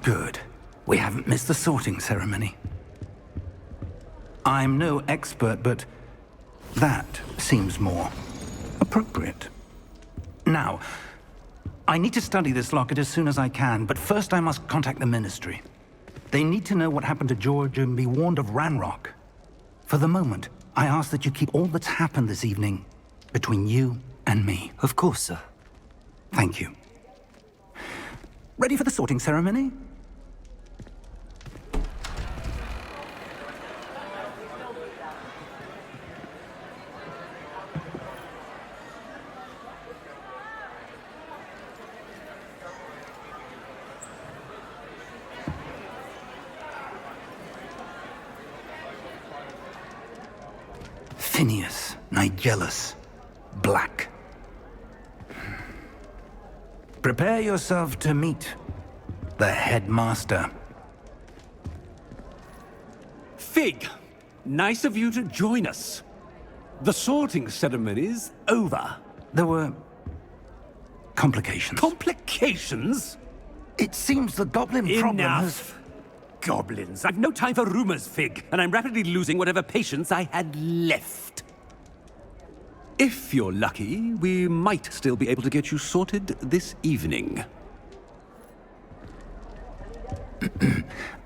Good. We haven't missed the sorting ceremony. I'm no expert, but that seems more appropriate. Now, I need to study this locket as soon as I can, but first I must contact the Ministry. They need to know what happened to George and be warned of Ranrock. For the moment, I ask that you keep all that's happened this evening between you and me. Of course, sir. Thank you. Ready for the sorting ceremony? Phineas, Nigellus, Black. Prepare yourself to meet the headmaster. Fig, nice of you to join us. The sorting ceremony's over. There were complications. Complications? It seems the goblin problem has... Enough! Goblins. I've no time for rumors, Fig, and I'm rapidly losing whatever patience I had left. If you're lucky, we might still be able to get you sorted this evening.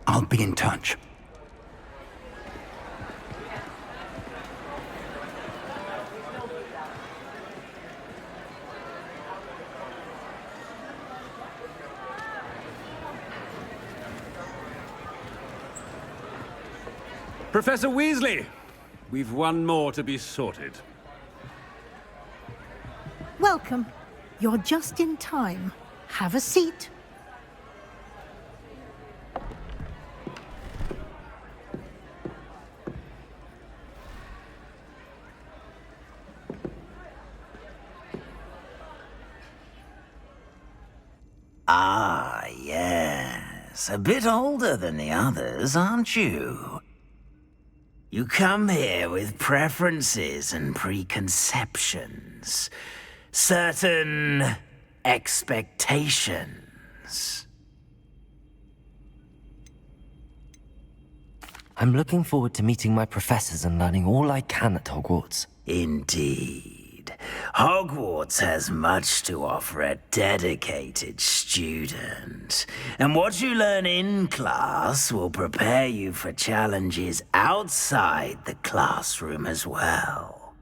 I'll be in touch. Professor Weasley, we've one more to be sorted. Welcome. You're just in time. Have a seat. Ah, yes. A bit older than the others, aren't you? You come here with preferences and preconceptions. Certain expectations. I'm looking forward to meeting my professors and learning all I can at Hogwarts. Indeed. Hogwarts has much to offer a dedicated student. And what you learn in class will prepare you for challenges outside the classroom as well.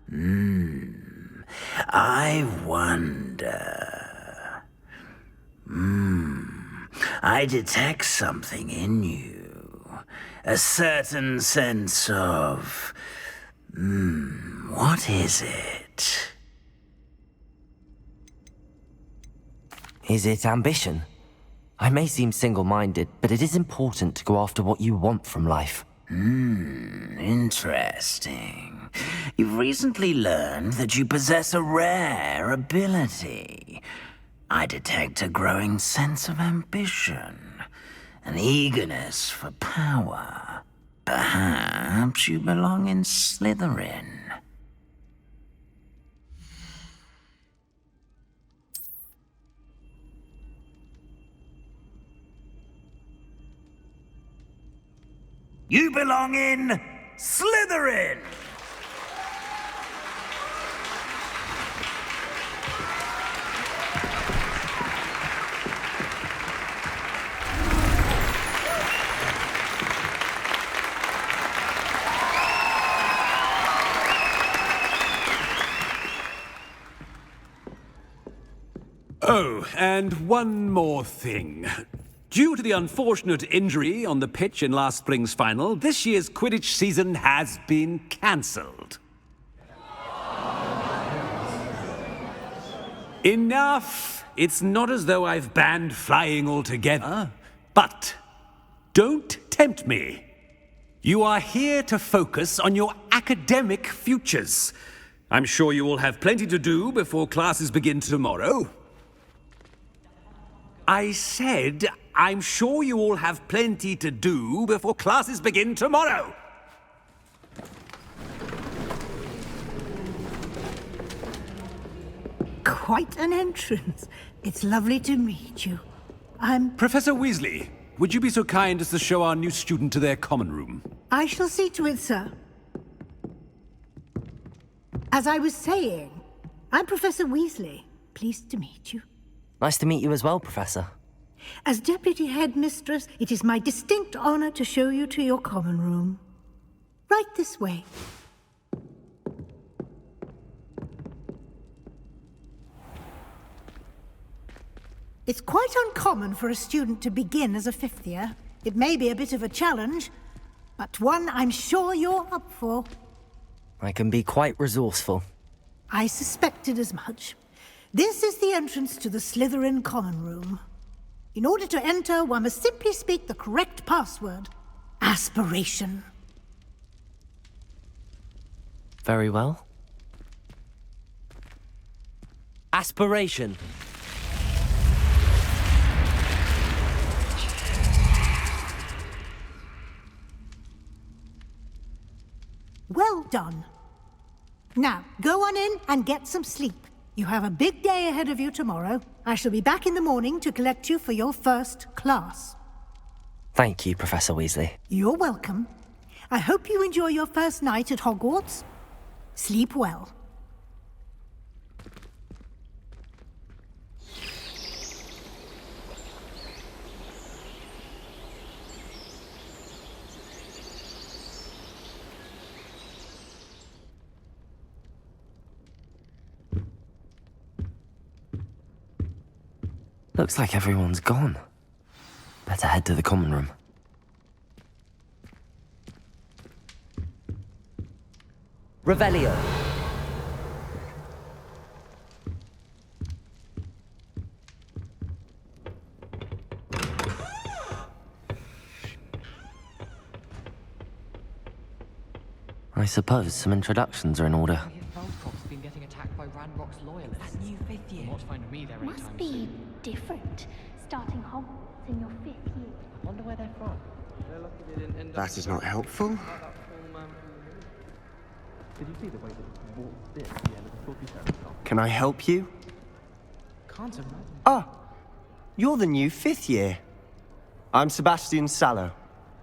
I wonder... I detect something in you. A certain sense of... what is it? Is it ambition? I may seem single-minded, but it is important to go after what you want from life. Interesting. You've recently learned that you possess a rare ability. I detect a growing sense of ambition, an eagerness for power. Perhaps you belong in Slytherin. You belong in Slytherin! Oh, and one more thing. Due to the unfortunate injury on the pitch in last spring's final, this year's Quidditch season has been cancelled. Enough! It's not as though I've banned flying altogether, but don't tempt me. You are here to focus on your academic futures. I'm sure you will have plenty to do before classes begin tomorrow. I said, I'm sure you all have plenty to do before classes begin tomorrow. Quite an entrance. It's lovely to meet you. I'm... Professor Weasley, would you be so kind as to show our new student to their common room? I shall see to it, sir. As I was saying, I'm Professor Weasley. Pleased to meet you. Nice to meet you as well, Professor. As Deputy Headmistress, it is my distinct honor to show you to your common room. Right this way. It's quite uncommon for a student to begin as a fifth year. It may be a bit of a challenge, but one I'm sure you're up for. I can be quite resourceful. I suspected as much. This is the entrance to the Slytherin common room. In order to enter, one must simply speak the correct password. Aspiration. Very well. Aspiration. Well done. Now, go on in and get some sleep. You have a big day ahead of you tomorrow. I shall be back in the morning to collect you for your first class. Thank you, Professor Weasley. You're welcome. I hope you enjoy your first night at Hogwarts. Sleep well. Looks like everyone's gone. Better head to the common room. Revelio. I suppose some introductions are in order. Been getting attacked by Ranrock's loyalists. That new fifth year. Not find me there Must anytime be soon. different, starting Hogwarts in your 5th year. I wonder where they're from. That is not helpful. Did you see the way that walked this at the end of the Triceratops? Can I help you? Can't imagine. Ah, you're the new 5th year. I'm Sebastian Sallow.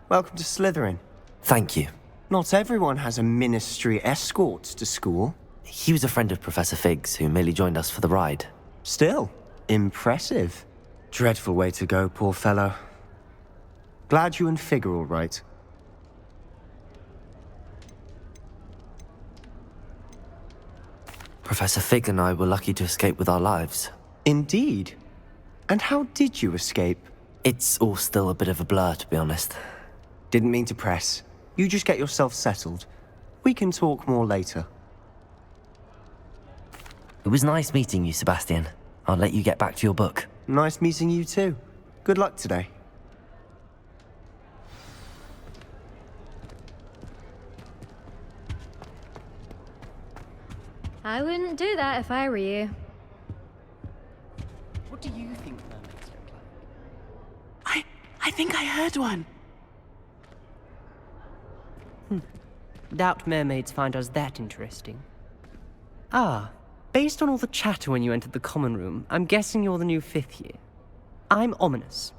Welcome to Slytherin. Thank you. Not everyone has a ministry escort to school. He was a friend of Professor Fig's who merely joined us for the ride. Still, impressive. Dreadful way to go, poor fellow. Glad you and Fig are all right. Professor Fig and I were lucky to escape with our lives. Indeed. And how did you escape? It's all still a bit of a blur, to be honest. Didn't mean to press. You just get yourself settled. We can talk more later. It was nice meeting you, Sebastian. I'll let you get back to your book. Nice meeting you too. Good luck today. I wouldn't do that if I were you. What do you think mermaids look like? I think I heard one. Doubt mermaids find us that interesting. Ah, based on all the chatter when you entered the common room, I'm guessing you're the new 5th year. I'm Ominous.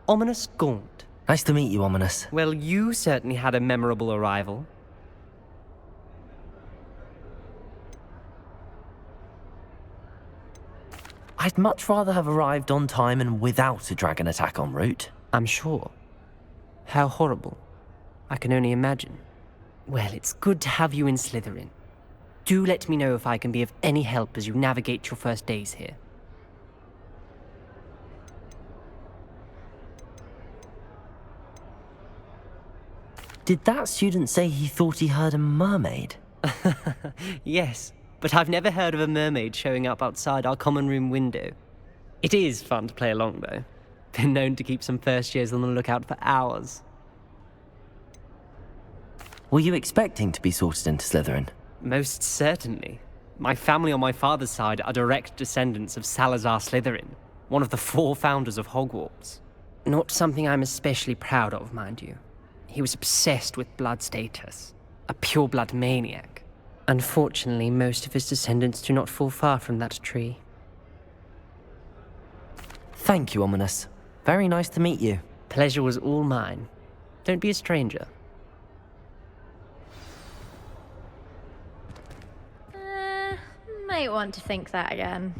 Ominous Gaunt. Nice to meet you, Ominous. Well, you certainly had a memorable arrival. I'd much rather have arrived on time and without a dragon attack en route. I'm sure. How horrible. I can only imagine. Well, it's good to have you in Slytherin. Do let me know if I can be of any help as you navigate your first days here. Did that student say he thought he heard a mermaid? Yes, but I've never heard of a mermaid showing up outside our common room window. It is fun to play along, though. Been known to keep some first years on the lookout for hours. Were you expecting to be sorted into Slytherin? Most certainly. My family on my father's side are direct descendants of Salazar Slytherin, one of the 4 founders of Hogwarts. Not something I'm especially proud of, mind you. He was obsessed with blood status, a pure-blood maniac. Unfortunately, most of his descendants do not fall far from that tree. Thank you, Ominous. Very nice to meet you. Pleasure was all mine. Don't be a stranger. Might want to think that again.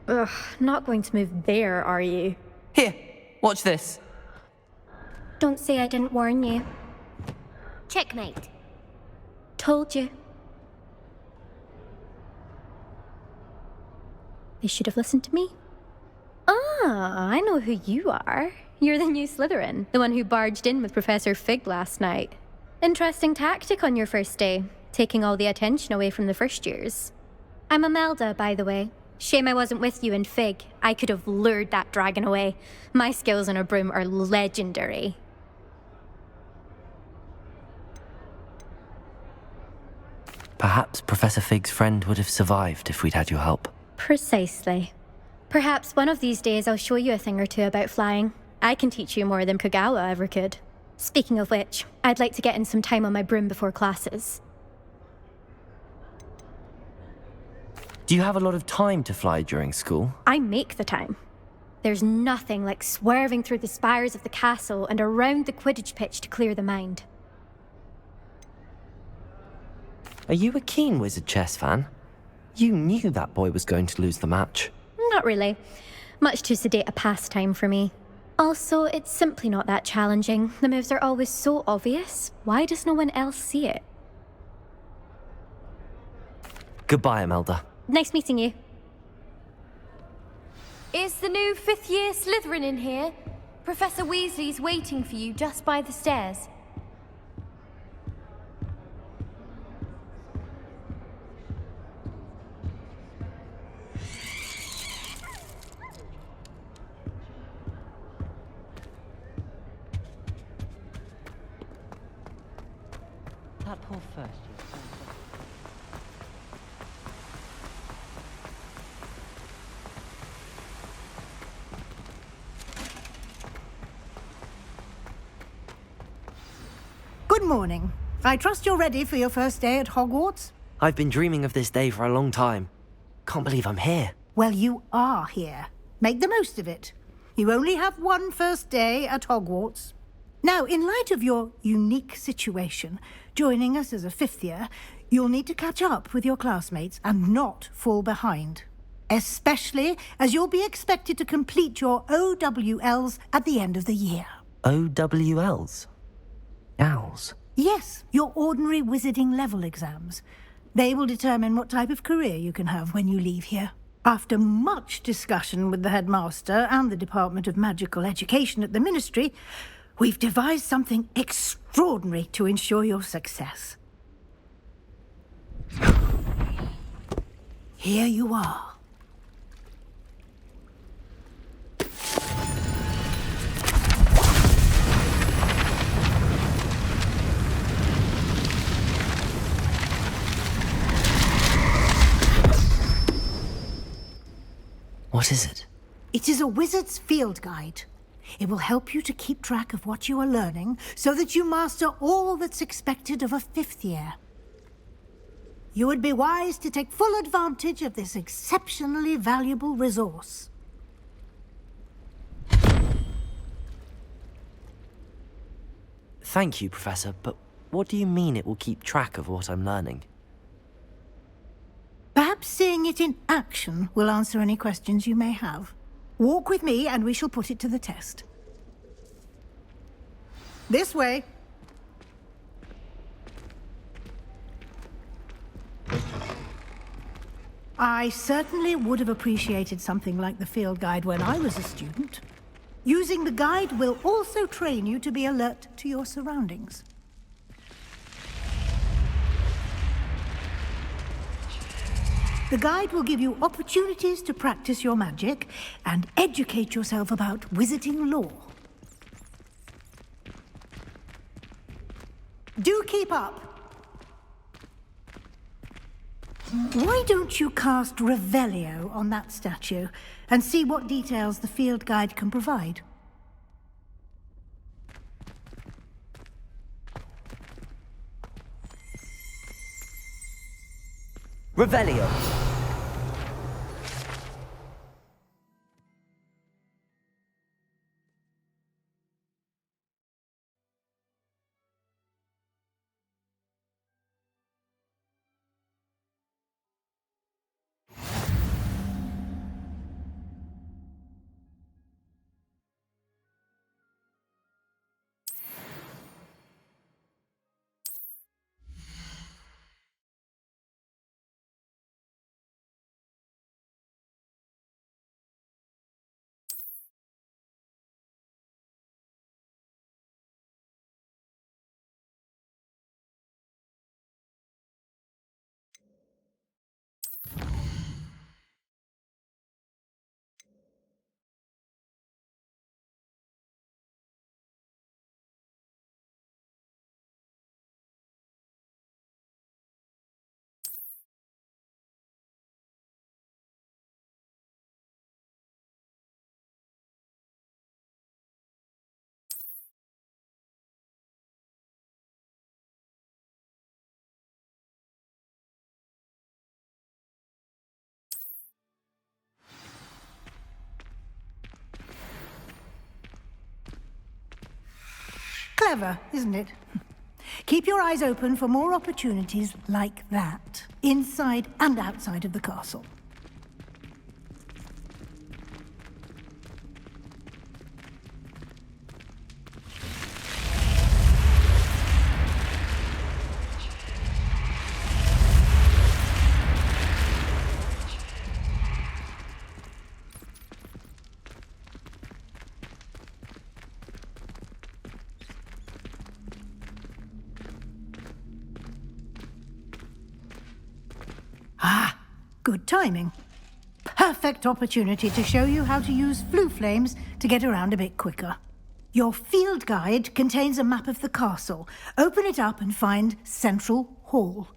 Ugh, not going to move there, are you? Here, watch this. Don't say I didn't warn you. Checkmate. Told you. They should have listened to me. Ah, I know who you are. You're the new Slytherin, the one who barged in with Professor Fig last night. Interesting tactic on your first day, taking all the attention away from the first years. I'm Imelda, by the way. Shame I wasn't with you in Fig. I could have lured that dragon away. My skills on a broom are legendary. Perhaps Professor Fig's friend would have survived if we'd had your help. Precisely. Perhaps one of these days I'll show you a thing or two about flying. I can teach you more than Kogawa ever could. Speaking of which, I'd like to get in some time on my broom before classes. Do you have a lot of time to fly during school? I make the time. There's nothing like swerving through the spires of the castle and around the Quidditch pitch to clear the mind. Are you a keen Wizard chess fan? You knew that boy was going to lose the match. Not really. Much too sedate a pastime for me. Also, it's simply not that challenging. The moves are always so obvious. Why does no one else see it? Goodbye, Imelda. Nice meeting you. Is the new fifth-year Slytherin in here? Professor Weasley's waiting for you just by the stairs. That poor first year. Good morning. I trust you're ready for your first day at Hogwarts? I've been dreaming of this day for a long time. Can't believe I'm here. Well, you are here. Make the most of it. You only have one first day at Hogwarts. Now, in light of your unique situation, joining us as a fifth year, you'll need to catch up with your classmates and not fall behind. Especially as you'll be expected to complete your OWLs at the end of the year. OWLs? Owls? Yes, your ordinary wizarding level exams. They will determine what type of career you can have when you leave here. After much discussion with the headmaster and the Department of Magical Education at the Ministry, we've devised something extraordinary to ensure your success. Here you are. What is it? It is a wizard's field guide. It will help you to keep track of what you are learning so that you master all that's expected of a fifth year. You would be wise to take full advantage of this exceptionally valuable resource. Thank you, Professor, but what do you mean it will keep track of what I'm learning? Perhaps seeing it in action will answer any questions you may have. Walk with me and we shall put it to the test. This way. I certainly would have appreciated something like the field guide when I was a student. Using the guide will also train you to be alert to your surroundings. The guide will give you opportunities to practice your magic and educate yourself about wizarding lore. Do keep up. Why don't you cast Revelio on that statue and see what details the field guide can provide? Revelio! Clever, isn't it? Keep your eyes open for more opportunities like that, inside and outside of the castle. Ah, good timing. Perfect opportunity to show you how to use flue flames to get around a bit quicker. Your field guide contains a map of the castle. Open it up and find Central Hall.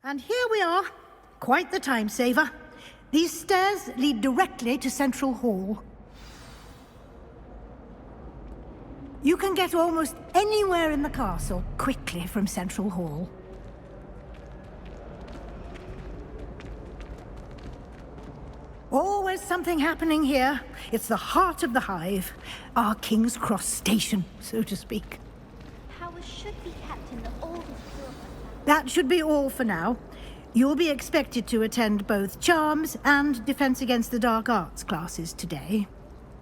And here we are. Quite the time saver. These stairs lead directly to Central Hall. You can get almost anywhere in the castle quickly from Central Hall. Always something happening here. It's the heart of the hive. Our King's Cross station, so to speak. Powers should be kept in the oldest room. That should be all for now. You'll be expected to attend both Charms and Defense Against the Dark Arts classes today.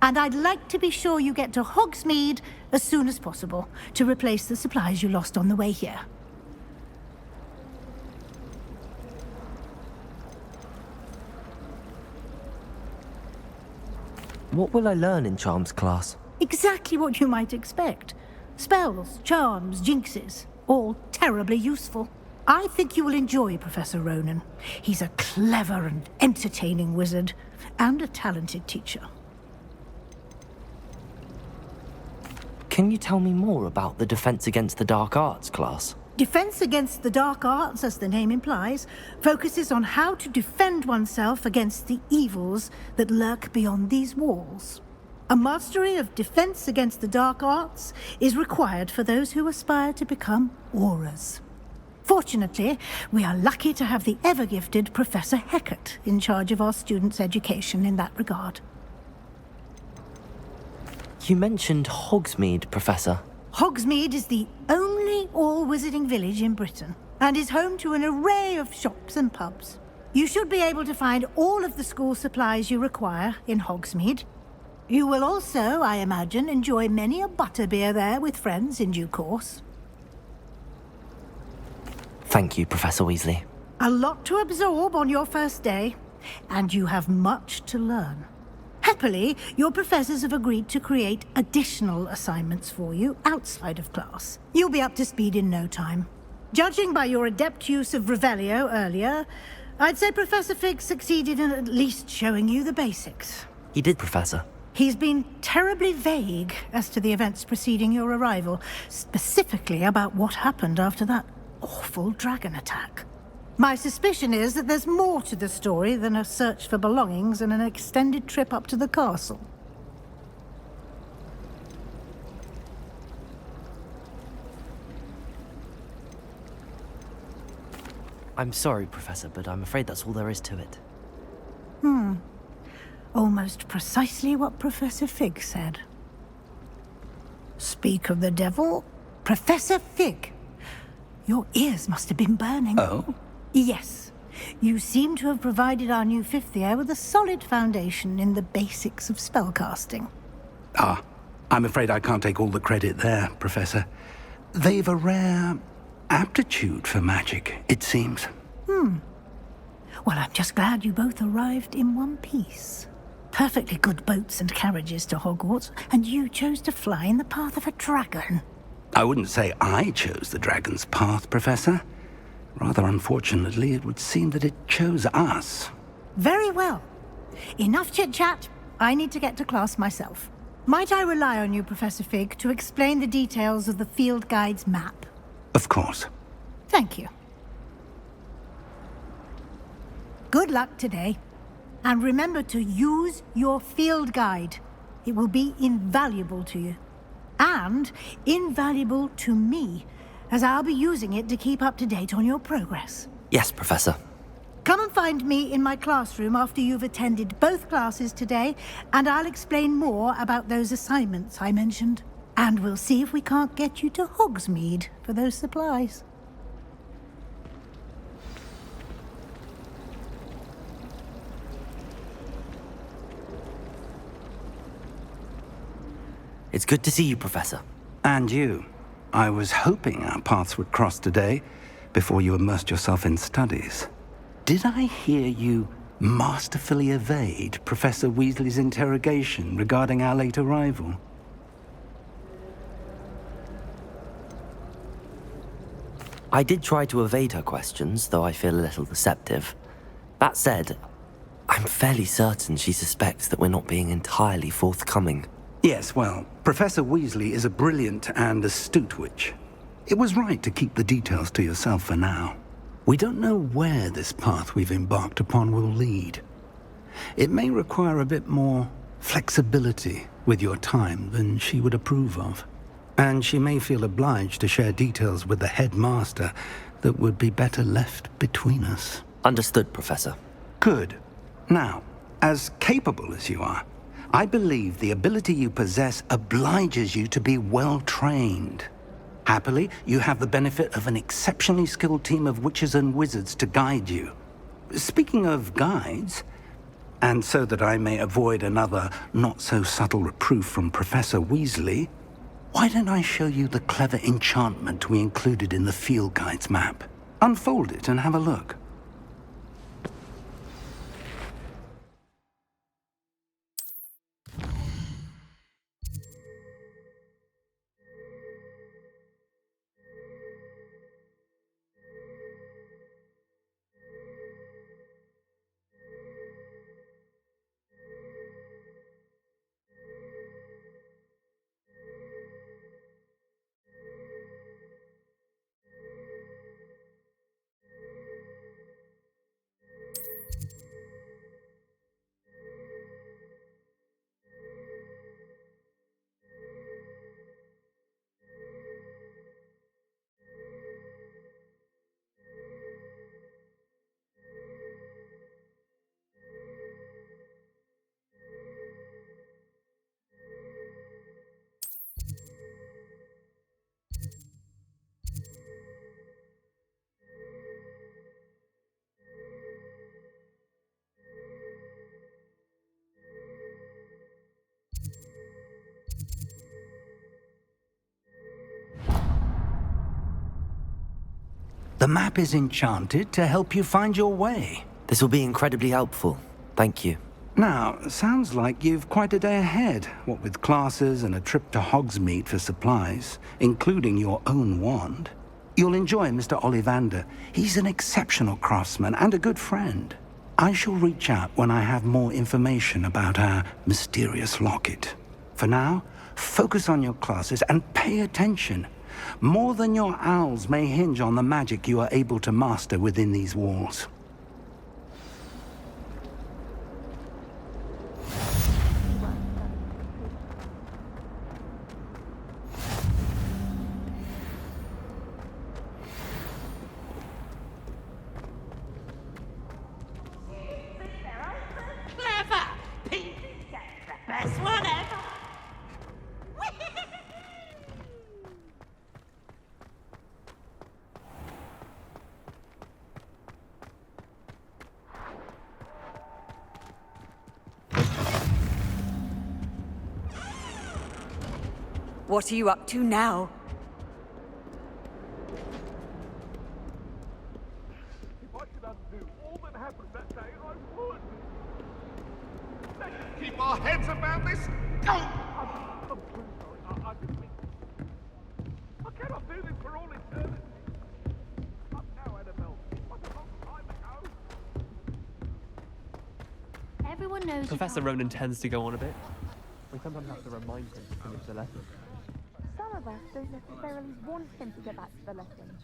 And I'd like to be sure you get to Hogsmeade as soon as possible to replace the supplies you lost on the way here. What will I learn in Charms class? Exactly what you might expect. Spells, charms, jinxes, all terribly useful. I think you will enjoy Professor Ronan. He's a clever and entertaining wizard, and a talented teacher. Can you tell me more about the Defense Against the Dark Arts class? Defense Against the Dark Arts, as the name implies, focuses on how to defend oneself against the evils that lurk beyond these walls. A mastery of Defense Against the Dark Arts is required for those who aspire to become Aurors. Fortunately, we are lucky to have the ever-gifted Professor Hecat in charge of our students' education in that regard. You mentioned Hogsmeade, Professor. Hogsmeade is the only all-wizarding village in Britain, and is home to an array of shops and pubs. You should be able to find all of the school supplies you require in Hogsmeade. You will also, I imagine, enjoy many a butterbeer there with friends in due course. Thank you, Professor Weasley. A lot to absorb on your first day, and you have much to learn. Happily, your professors have agreed to create additional assignments for you outside of class. You'll be up to speed in no time. Judging by your adept use of Revelio earlier, I'd say Professor Fig succeeded in at least showing you the basics. He did, Professor. He's been terribly vague as to the events preceding your arrival, specifically about what happened after that awful dragon attack. My suspicion is that there's more to the story than a search for belongings and an extended trip up to the castle. I'm sorry, Professor, but I'm afraid that's all there is to it. Almost precisely what Professor Fig said. Speak of the devil, Professor Fig. Your ears must have been burning. Oh? Yes. You seem to have provided our new fifth year with a solid foundation in the basics of spellcasting. Ah, I'm afraid I can't take all the credit there, Professor. They've a rare aptitude for magic, it seems. Well, I'm just glad you both arrived in one piece. Perfectly good boats and carriages to Hogwarts, and you chose to fly in the path of a dragon. I wouldn't say I chose the dragon's path, Professor. Rather unfortunately, it would seem that it chose us. Very well. Enough chit-chat. I need to get to class myself. Might I rely on you, Professor Fig, to explain the details of the field guide's map? Of course. Thank you. Good luck today. And remember to use your field guide. It will be invaluable to you. And invaluable to me, as I'll be using it to keep up to date on your progress. Yes, Professor. Come and find me in my classroom after you've attended both classes today, and I'll explain more about those assignments I mentioned. And we'll see if we can't get you to Hogsmeade for those supplies. It's good to see you, Professor. And you. I was hoping our paths would cross today, before you immersed yourself in studies. Did I hear you masterfully evade Professor Weasley's interrogation regarding our late arrival? I did try to evade her questions, though I feel a little deceptive. That said, I'm fairly certain she suspects that we're not being entirely forthcoming. Yes, well, Professor Weasley is a brilliant and astute witch. It was right to keep the details to yourself for now. We don't know where this path we've embarked upon will lead. It may require a bit more flexibility with your time than she would approve of. And she may feel obliged to share details with the headmaster that would be better left between us. Understood, Professor. Good. Now, as capable as you are, I believe the ability you possess obliges you to be well-trained. Happily, you have the benefit of an exceptionally skilled team of witches and wizards to guide you. Speaking of guides, and so that I may avoid another not-so-subtle reproof from Professor Weasley, why don't I show you the clever enchantment we included in the field guide's map? Unfold it and have a look. The map is enchanted to help you find your way. This will be incredibly helpful. Thank you. Now, sounds like you've quite a day ahead, what with classes and a trip to Hogsmeade for supplies, including your own wand. You'll enjoy Mr. Ollivander. He's an exceptional craftsman and a good friend. I shall reach out when I have more information about our mysterious locket. For now, focus on your classes and pay attention. More than your owls may hinge on the magic you are able to master within these walls. What are you up to now? If I could undo all that happened that day, I would. Let's keep our heads about this. Go! I'm truly sorry. I didn't mean. I cannot do this for all eternity. Up now, Annabelle. It was a long time ago. Everyone knows. Professor Ronan tends to go on a bit. We sometimes have to remind him to finish the lesson. Some of us don't necessarily want him to get back to the lesson.